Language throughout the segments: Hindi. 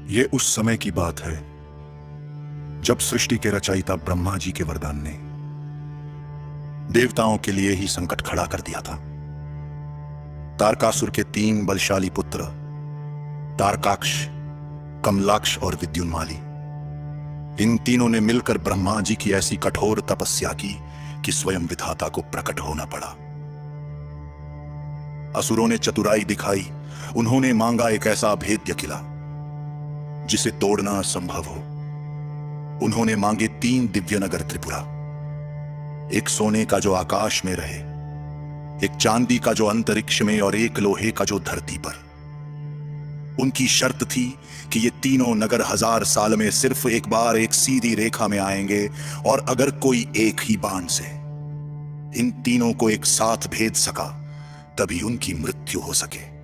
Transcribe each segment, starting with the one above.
ये उस समय की बात है जब सृष्टि के रचयिता ब्रह्मा जी के वरदान ने देवताओं के लिए ही संकट खड़ा कर दिया था। तारकासुर के 3 बलशाली पुत्र तारकाक्ष, कमलाक्ष और विद्युन्माली, इन तीनों ने मिलकर ब्रह्मा जी की ऐसी कठोर तपस्या की कि स्वयं विधाता को प्रकट होना पड़ा। असुरों ने चतुराई दिखाई। उन्होंने मांगा एक ऐसा अभेद्य किला जिसे तोड़ना असंभव हो। उन्होंने मांगे 3 दिव्य नगर त्रिपुरा, एक सोने का जो आकाश में रहे, एक चांदी का जो अंतरिक्ष में और एक लोहे का जो धरती पर। उनकी शर्त थी कि ये तीनों नगर 1000 साल में सिर्फ एक बार एक सीधी रेखा में आएंगे, और अगर कोई एक ही बाण से इन तीनों को एक साथ भेद सका तभी उनकी मृत्यु हो सके।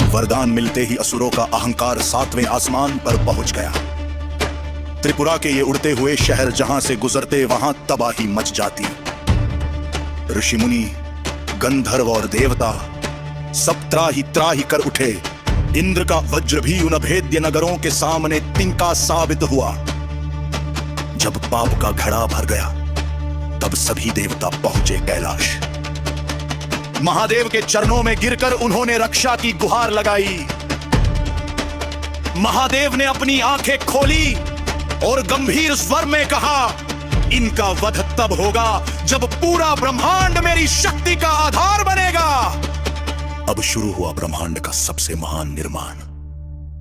वरदान मिलते ही असुरों का अहंकार 7वें आसमान पर पहुंच गया। त्रिपुरा के ये उड़ते हुए शहर जहां से गुजरते वहां तबाही मच जाती। ऋषि मुनि, गंधर्व और देवता सब त्राही त्राही कर उठे। इंद्र का वज्र भी उन अभेद्य नगरों के सामने तिनका साबित हुआ। जब पाप का घड़ा भर गया तब सभी देवता पहुंचे कैलाश। महादेव के चरणों में गिरकर उन्होंने रक्षा की गुहार लगाई। महादेव ने अपनी आंखें खोली और गंभीर स्वर में कहा, इनका वध तब होगा जब पूरा ब्रह्मांड मेरी शक्ति का आधार बनेगा। अब शुरू हुआ ब्रह्मांड का सबसे महान निर्माण।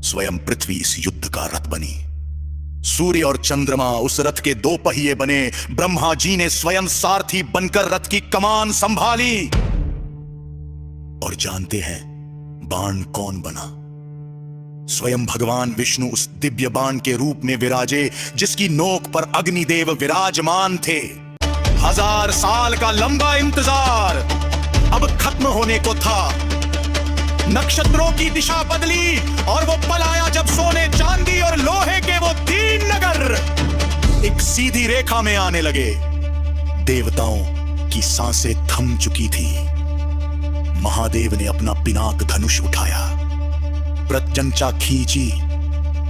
स्वयं पृथ्वी इस युद्ध का रथ बनी। सूर्य और चंद्रमा उस रथ के 2 पहिए बने। ब्रह्मा जी ने स्वयं सारथी बनकर रथ की कमान संभाली। और जानते हैं बाण कौन बना? स्वयं भगवान विष्णु उस दिव्य बाण के रूप में विराजे जिसकी नोक पर अग्निदेव विराजमान थे। 1000 साल का लंबा इंतजार अब खत्म होने को था। नक्षत्रों की दिशा बदली और वो पल आया जब सोने, चांदी और लोहे के वो 3 नगर एक सीधी रेखा में आने लगे। देवताओं की सांसें थम चुकी थी। महादेव ने अपना पिनाक धनुष उठाया, प्रत्यंचा खींची,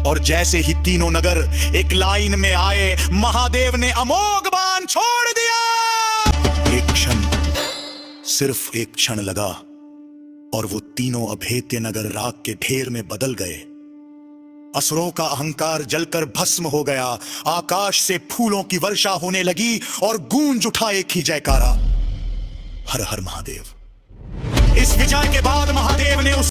और जैसे ही तीनों नगर एक लाइन में आए, महादेव ने अमोघ बाण छोड़ दिया। एक क्षण, सिर्फ एक क्षण लगा और वो तीनों अभेद्य नगर राख के ढेर में बदल गए। असुरों का अहंकार जलकर भस्म हो गया। आकाश से फूलों की वर्षा होने लगी और गूंज उठा एक ही जयकारा, हर हर महादेव। इस विजय के बाद महादेव ने उस